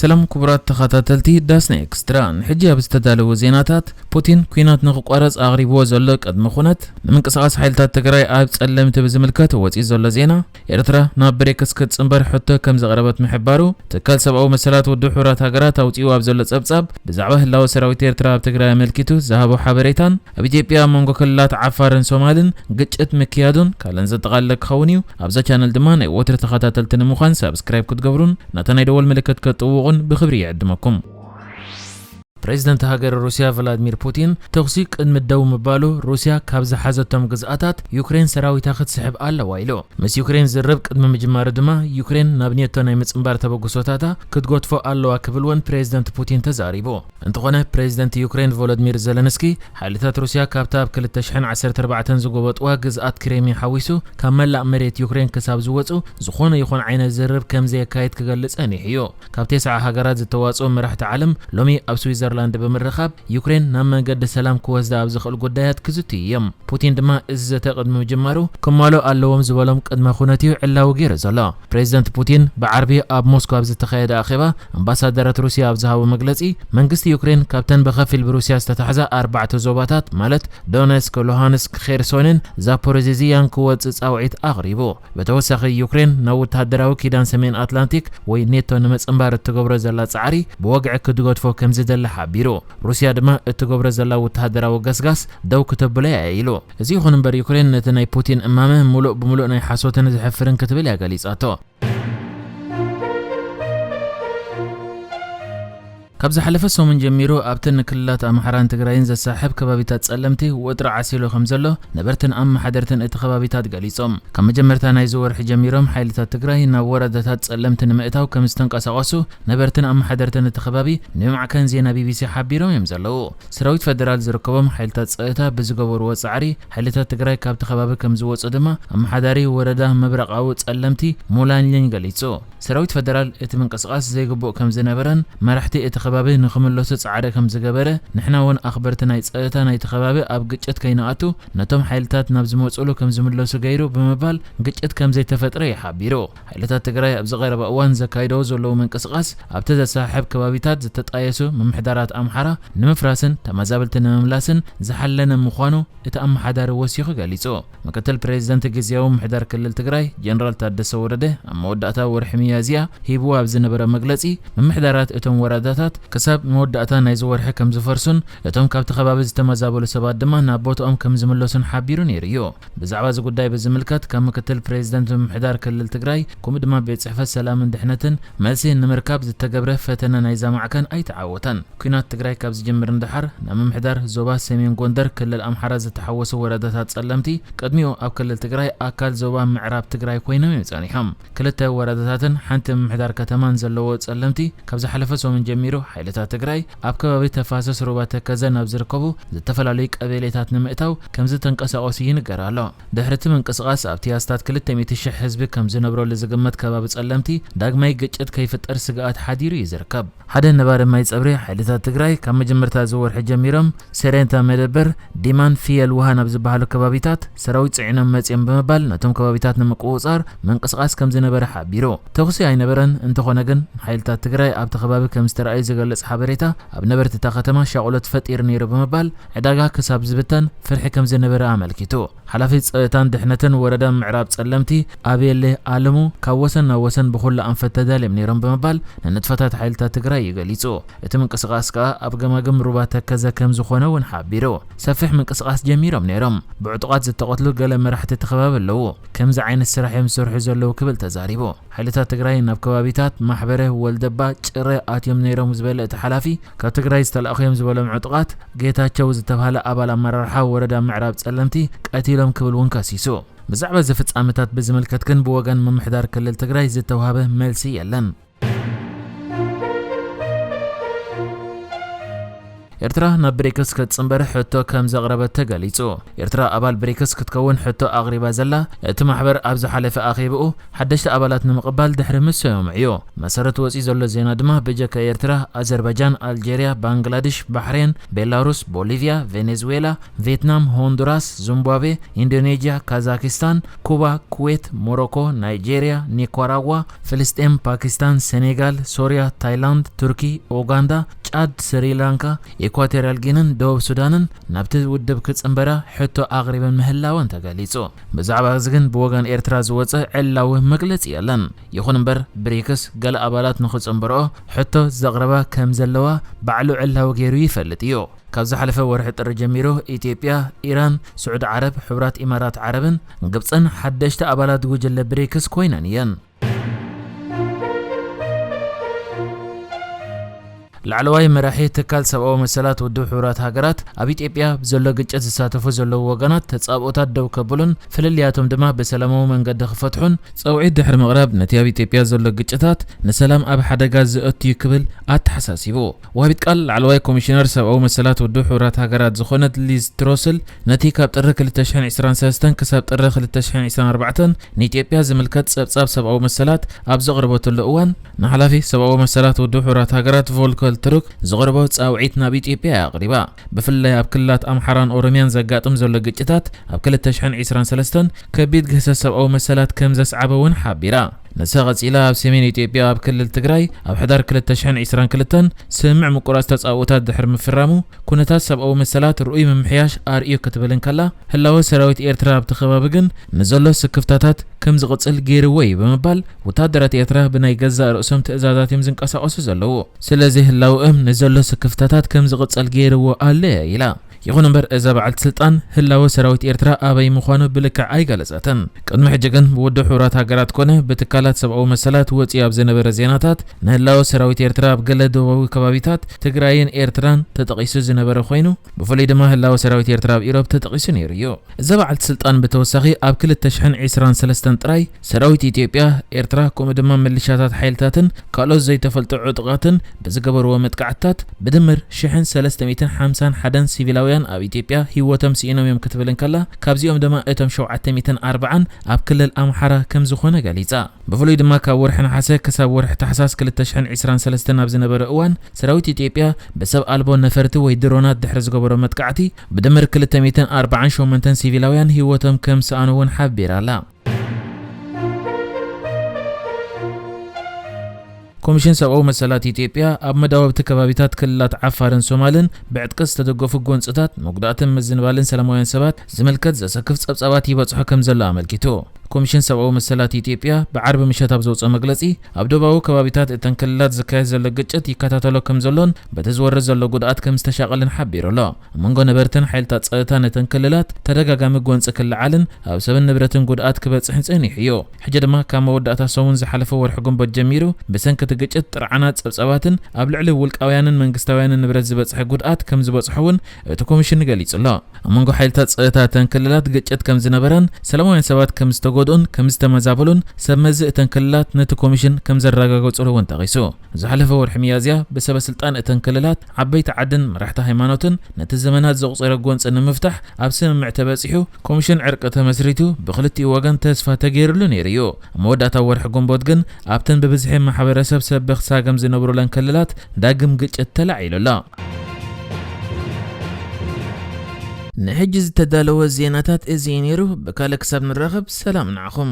سلام كبرات تخاتلتي داسنا اكستران حجاب استدالو زيناتات بوتين كوينات نققارص اغريبو زلو قدم خونت منقسقاس حيلتات تግራይ ኣብ ጸለምቲ ብዝምልከት ወፂ ዘሎ ዜና ኤርትራ ናብ ብሬክስ ክትጽንበር ሕቶ ከም ዘቕረበት ምሕባሩ ተካል ሰብኣዊ መሰላት ውድብ ሕብራት ሃገራት ኣውፂኡ ኣብ ዘሎ ጸብጻብ ብዛዕባ ህላዊ ሰራዊት ኤርትራ ኣብ ትግራይ ኣመልኪቱ ዝሃቦ ሓበሬታን ኣብ ኢትዮጵያ መንጎ ክልላት ዓፋርን ሶማልን ግጭት ምክያዱን ካለን ዘጠቓለለ ክኸውን እዩ። ኣብዛ ቻነል ድማ ናይ ወትሪ ተኸታተልቲ ንምዃን ሰብስክራይብ ክትገብሩን ናታ ናይ ደወል ምልክት ክትጥውቑን بخبري يعدمكم. بريزيدنت هاجر روسيا فلاديمير بوتين تخسي قدم الدو مبالو روسيا كابز حازتهم جزءاتات يوكرين سراوي تاخد سحب الله وايلو مس يوكرين زرب قدم مجمار دما يوكرين نابنيتو ناي مصنبار تبغسوتاتا كتغوتفو الله كبلون بريزيدنت بوتين تزاريبو انتخونه بريزيدنت يوكرين فولوديمير زيلنسكي حالتات روسيا كابتاب كل تشحن 14 زغوبطوا جزءات كريمي حويسو كملا مريت يوكرين كساب زوصو زخونه يخون عين زرب كم زي كايت كغلص انيحيو كاب 9 هاجرات زتواصو مرحت عالم لومي اب سويزرلاند بمرخاب يوكرين نام قد سلام كوزدا ابزخل قدايات كزوتيم بوتين دما از تقدم جمارو كمالو اللوم زبلم قدم خونتي علاو غير زلا بريزيدنت بوتين بعربي اب موسكو ابز تخيد اخيبا امباسادرات روسيا ابزهاو مغلصي منغست يوكرين كابتن بخفيل بروسيا استتحزا 4 زوباتات مالت دونيسك لوهانسك خيرسونن زابوريزيان كوت صاوعيت اغريبو بتوسخ يوكرين نو وتادراو كيدان سمين اتلانتيك وي نيتو نمصنبار تغبر زلا صعري بوقع كدغوتفو كمزدل حبيرو روسيا دما اتغبر زلا وتادراو غسغاس دو كتبلا يايلو ازي خنبر يوكرين نتناي بوتين امامه ملؤ بملؤ ناي حاسوتن زحفرن كتبل يا غليصاتو كابز حلفه سومن جميرو ابتن كلات امحران تግራይን ዘሳحب ከባቢታት ጸለምቲ ወጥራ ዓሲሎ ከምዘሎ ነበርትን አም ሓደርትን እቲ ከባቢታት ገሊጾም ከም መጀመርታ ናይ ዝወርሕ ጀሚሮም ሓይልታት ትግራይ ናብ ወረዳታት ጸለምቲ ንምእታው ከም ዝተንቀሳቀሱ ነበርትን አም ሓደርትን እቲ ከባቢ ንማዕከን ዜና ቢቢሲ ሓቢሮም እዮም ዘለው ሰራዊት ፌደራል ዝርከቦም ሓይልታት ጸጥታ ብዝገበሩ ወጻዕሪ ሓይልታት ትግራይ ካብቲ ከባቢ ከም ዝወጹ ድማ አም ሓዳሪ ወረዳ መብረቃዊ ጸለምቲ ሞላንየን ገሊጾ ሰራዊት ፌደራል እቲ መንቀሳቀስ ዘይግቦ ከም ዝነበረን መራሕቲ እቲ ከባቢ ንኽምለሱ ጻዕረ ከም ዝገበረ ንሕና ወን ኣኽበርቲ ናይ ጸጥታ ናይ ተኸባቢ ኣብ ግጭት ከይነኣቱ ነቶም ሓይልታት ናብ ዝመጹሉ ከም ዝምለሱ ገይሩ ብምባል ግጭት ከም ዘይተፈጥረ ይሓቢሩ ሓይልታት ትግራይ ኣብ ዝቐረበ እዋን ዘካይደው ዘለዉ መንቀሳቐስ ኣብቲ ዘሳሕብ ከባቢታት ዝተጣየሱ መምሕዳራት ኣምሓራ ንምፍራስን ተመዛበልቲ ንምምላስን ዝሓለነ ምዃኑ እቲ ኣመሓዳሪ ወሲኹ ገሊጹ ምክትል ፕሬዚደንት ግዚያዊ ምሕዳር ክልል ትግራይ ጀነራል ታደሰ ወረደ ኣብ መወዳእታ ወርሒ ሚያዝያ ሂብዋ ኣብ ዝነበረ መግለጺ መምሕዳራት እቶም ወረዳታት كسب مودعتا نايز ورح كم زفرسون لتم كابت خبابز تمازابول سبات دما نابوتو كم زملوسن حابيرون يريو بزعواز قداي بزملكات كم مكتل بريزيدنت محدار كلل تግራይ كوم دما بيت صحفه سلام اندحنتن ملسي نمركاب زتجبره فتنا نايزا معكن اي تعوتن كينات تግራይ كاب زجمر اندحر نام محدار زوبا سمين ጎንደር كلل امحرا زتحوسو ورداتات ጸለምቲ قدميو اب كلل تግራይ اكل زوبا معراب تግራይ ኮይኖም ይጻኒሖም ክልተ ወረዳታትን ሓንቲ محدار ከተማን ዘለዎ ጸለምቲ ካብ ዝሐለፈ ሶምን ጀሚሩ حيلتات تግራይ ኣብ ከባቢ ተፋሰስ ሩባ ተከዘን ኣብ ዝርከቡ ዝተፈላልዩ ቀበሌታት ንምእታው ከምዝ ተንቀሳቀሱ ይንገራሎ ድሕርቲ መንቀሳቀስ ኣብቲ ኣስታት 200,000 ህዝቢ ከም ዝነብሮ ለዝግመት ከባቢ ጸለምቲ ዳግማይ ግጭት ከይፍጠር ስጋት ሓዲሩ ይዝርከብ ሓደ ነባር ማይ ጸብሪ حيلتات تግራይ ካብ መጀመርታ ዝወርሕ ጀሚሮም ሰሬንታ መደበር ዲማን ፊየል ውሃን ኣብ ዝበሃሉ ከባቢታት ሰራዊት ጽዕኖም መጽም በመባል ነቶም ከባቢታት ንምቁጻር መንቀሳቀስ ከም ዝነበረ ሓቢሩ ተኹሲ ኣይነበረን እንተኾነ ግን حيلتات تግራይ ኣብ ተኸባቢ ከም ዝተራእዩ زغلص حبريتا اب نبرت تا ختما شاقولت فطير نيرو بمبال عداغا كساب زبتن فرح كم زنبره عملكيتو حلافي صيتان دحنتن وردا معراب ጸለምቲ አቤል አለሙ ካወሰን ወሰን በሁሉ አንፈተዳል ምኒሮም በመባል ነንጥፈታት ሓይልታት ትግራይ ይገልጹ እቲ መንቀሳቀስካ ኣብ ገማገም ሩባ ተከዘ ከም ዝኾነ ወን ሓቢሮ ሰፊሕ መንቀሳቀስ ጀሚሮም ነይሮም ብዕጥቃት ዝተቆትሉ ገለ መራሕቲ ተኸባብ ኣለዎ ከምዚ ዓይነት ስራሕ የምሰርሑ ዘለው ክብል ተዛሪቦ ሓይልታት ትግራይ ናብ ከባቢታት ማሕበረ ወልደባ ጭረ ኣትዮም ነይሮም ዝበለ እቲ ሓላፊ ካብ ትግራይ ዝተላኸዮም ዝበሎም ዕጥቃት ጌታቸው ዝተባሃለ ኣባል ኣመራርሓ ወረዳ ምዕራብ ጸለምቲ ቀቲሎም ክብል ወን ካሲሶ ብዛዕባ ዝፍጻመታት ብዝመልከት ግን ብወገን መምሕዳር ክልል ትግራይ ዝተዋሃበ መልሲ የለን ኤርትራ ናብ ብሪክስ ክትጽምበር ሕቶ ከም ዘቕረበት ተገሊጹ። ኤርትራ ኣባል ብሪክስ ክትከውን ሕቶ ኣቕሪባ ዘላ እቲ ማሕበር ኣብ ዝሓለፈ ኣኼብኡ ሓደሽተ ኣባላት ንምቕባል ድሕሪ ምስዮም እዩ። መሰረት ወፂ ዘሎ ዜና ድማ በጀካ ኤርትራ ኣዘርባይጃን፣ ኣልጄርያ፣ ባንግላዴሽ፣ ባሕሬን፣ ቤላሩስ፣ ቦሊቪያ፣ ቬኔዙዌላ፣ ቪየትናም፣ ሆንዱራስ፣ ዚምባብዌ፣ ኢንዶኔዥያ፣ ካዛክስታን፣ ኩባ፣ ኩዌት፣ ሞሮኮ፣ ናይጄሪያ፣ ኒካራጓ፣ ፍልስጤም፣ ፓኪስታን፣ ሴኔጋል፣ ሶሪያ፣ ታይላንድ፣ ቱርኪ፣ ኡጋንዳ፣ ጫድ፣ ስሪላንካ፣ ኢኳቶሪያል ጊኒን፣ ደቡብ ሱዳንን ናብቲ ውድብ ክጽምበራ ሕቶ ኣቕሪበን ምህላወን ተገሊጹ። ብዛዕባ እዚ ግን ብወገን ኤርትራ ዝወፀ ዕላዊ መግለጺ የለን። ይኹን እምበር ብሪክስ ገለ ኣባላት ንኽጽምበርኦ ሕቶ ዘቕረባ ከም ዘለዋ ባዕሉ ዕላዊ ገይሩ ይፈልጥ እዩ። ካብ ዝሓለፈ ወርሒ ጥሪ ጀሚሩ ኢትዮጵያ፣ ኢራን፣ ስዑድ ዓረብ፣ ሕብራት ኢማራት ዓረብን ግብፅን ሓደሽተ ኣባላት ጉጅለ ብሪክስ ኮይነን እየን። ላዕለዋይ መራሒ ትካል ሰብኣዊ መሰላት ውድብ ሕብራት ሃገራት ኣብ ኢትዮጵያ ብዘሎ ግጭት ዝሳተፉ ዘለዉ ወገናት ተጻብኦታት ደው ከብሉን ፍልልያቶም ድማ በሰላማዊ መንገዲ ክፈትሑን ጸውዒት ድሕሪ ምቕራብ ነቲ ኣብ ኢትዮጵያ ዘሎ ግጭታት ንሰላም ኣብ ሓደጋ ዝእትዩ ክብል ኣተሓሳሲቡ። ወሃቢት ቃል ላዕለዋይ ኮሚሽነር ሰብኣዊ መሰላት ውድብ ሕብራት ሃገራት ዝኾነት ሊዝ ትሮስል ነቲ ካብ ጥሪ 2023 ክሳብ ጥሪ 2024 ንኢትዮጵያ ዝምልከት ጸብጻብ ሰብኣዊ መሰላት ኣብ ዘቕርበተሉ እዋን ንሓላፊ ሰብኣዊ መሰላት ውድብ ሕብራት ሃገራት ቮልከር ትሩክ ዘቕርበው ጻውዒት ናብ ኢትዮጵያ ኣቕሪባ። ብፍላይ ኣብ ክልላት ኣምሓራን ኦሮምያን ዘጋጥም ዘሎ ግጭታት ኣብ 2023 ከቢድ ግህሰት ሰብኣዊ መሰላት ከም ዘስዓበ እውን ሓቢራ። ነሳ ቀፂላ ኣብ ሰሜን ኢትዮጵያ ኣብ ክልል ትግራይ ኣብ ሕዳር 2022 ስምዕ ምቁራጽ ተጻውታት ድሕሪ ምፍራሙ ኩነታት ሰብኣዊ መሰላት ርኡይ ምምሕያሽ ኣርእዮ ክትብልን ከላ ህላወ ሰራዊት ኤርትራ ኣብቲ ከባቢ ግን ንዘሎ ስክፍታታት ከም ዝቕጽል ገይርዎ እዩ ብምባል ወታደራት ኤርትራ ብናይ ገዛእ ርእሶም ትእዛዛት እዮም ዝንቀሳቐሱ ዘለዉ። ስለዚ ህላውኦም ንዘሎ ስክፍታታት ከም ዝቕጽል ገይርዎ ኣለ ኢላ። ይኹን እምበር እዛ በዓልቲ ስልጣን ህላወ ሰራዊት ኤርትራ ኣበይ ምዃኑ ብልክዕ ኣይገለጸትን። ቅድሚ ሕጂ ግን ብውድብ ሕብራት ሃገራት ኮነ ብትካላት ሰብኣዊ መሰላት ወፂ ኣብ ዝነበረ ዜናታት ንህላወ ሰራዊት ኤርትራ ኣብ ገለ ደቡባዊ ከባቢታት ትግራይን ኤርትራን ተጠቒሱ ዝነበረ ኮይኑ ብፍሉይ ድማ ህላወ ሰራዊት ኤርትራ ኣብ ኢሮብ ተጠቒሱ ነይሩ እዩ። እዛ በዓልቲ ስልጣን ብተወሳኺ ኣብ 2023 ጥራይ ሰራዊት ኢትዮጵያ፣ ኤርትራ ከምኡ ድማ ሚሊሻታት ሓይልታትን ካልኦት ዘይተፈልጡ ዕጡቓትን ብዝገበርዎ መጥቃዕትታት ብድምር 1351 ሲቪላዊ ኣብ ኢትዮጵያ ህይወቶም ሲኢኖም እዮም ክትብልን ከላ ካብዚኦም ድማ እቶም 740 ኣብ ክልል ኣምሓራ ከም ዝኾነ ገሊጻ። ብፍሉይ ድማ ካብ ወርሒ ነሓሰ ክሳብ ወርሒ ታሕሳስ 2023 ኣብ ዝነበረ እዋን ሰራዊት ኢትዮጵያ ብሰብ ኣልቦ ነፈርቲ ወይ ድሮናት ድሕሪ ዝገበሮ መጥቃዕቲ ብድምር 248 ሲቪላውያን ህይወቶም ከም ሰኣኑ እውን ሓቢራ ኣላ። ኮሚሽን ሰብኣዊ መሰላት ኢትዮጵያ ኣብ መዳወብቲ ከባቢታት ክልላት ዓፋርን ሶማልን ብዕጥቅስ ዝተደገፉ ጎንፅታት መጉዳእትን ምዝንባልን ሰላማውያን ሰባት ዝምልከት ዘሰክፍ ጸብጻባት ይበጽሑ ከም ዘሎ ኣመልኪቱ። ኮሚሽን ሰብኣዊ መሰላት ኢትዮጵያ ብዓርቢ ምሸት ኣብ ዘውፅኦ መግለጺ ኣብ ደቡባዊ ከባቢታት እተን ክልላት ዝካየድ ዘሎ ግጭት ይከታተሎ ከም ዘሎን በቲ ዝወርድ ዘሎ ጉድኣት ከም ዝተሻቐልን ሓቢሩ ኣሎ። ኣብ መንጎ ነበርትን ሓይልታት ፀጥታ ነተን ክልላት ተደጋጋሚ ጎንፂ ክለዓልን ኣብ ሰብን ንብረትን ጉድኣት ክበጽሕን ጸኒሑ እዩ። ሕጂ ድማ ካብ መወዳእታ ሰሙን ዝሓለፈ ወርሒ ግንቦት ጀሚሩ ብሰንኪ እቲ ግጭት ጥርዓናት ጸብጻባትን ኣብ ልዕሊ ውልቃውያንን መንግስታውያንን ንብረት ዝበጽሐ ጉድኣት ከም ዝበጽሑን እቲ ኮሚሽን ገሊጹ ኣሎ። ኣብ መንጎ ሓይልታት ፀጥታ እተን ክልላት ግጭት ከም ዝነበረን ሰላማውያን ሰባት ከም ዝተጎድኡን ከም ዝተመዛበሉን ሰብ መዚ እተን ክልላት ነቲ ኮሚሽን ከም ዘረጋገጹሉ እውን ጠቒሱ። ዝሓለፈ ወርሒ ሚያዝያ ብሰበስልጣን እተን ክልላት ዓበይቲ ዓድን መራሕቲ ሃይማኖትን ነቲ ዘመናት ዘቑፀረ ጎንፂ ንምፍታሕ ኣብ ስምምዕ ተበፂሑ ኮሚሽን ዕርቂ ተመስሪቱ ብክልቲኡ ወገን ተስፋ ተገይሩሉ ነይሩ እዩ። ኣብ መወዳእታ ወርሒ ግንቦት ግን ኣብተን ብብዝሒ ማሕበረሰብ ሰበኽ ሳገም ዝነብሩለን ክልላት ዳግም ግጭት ተላዒሉ ኣሎ። ንሕጂ ዝተዳለወ ዜናታት እዚ ነይሩ። ብካልእ ክሳብ ንራኸብ ሰላም ንዓኹም።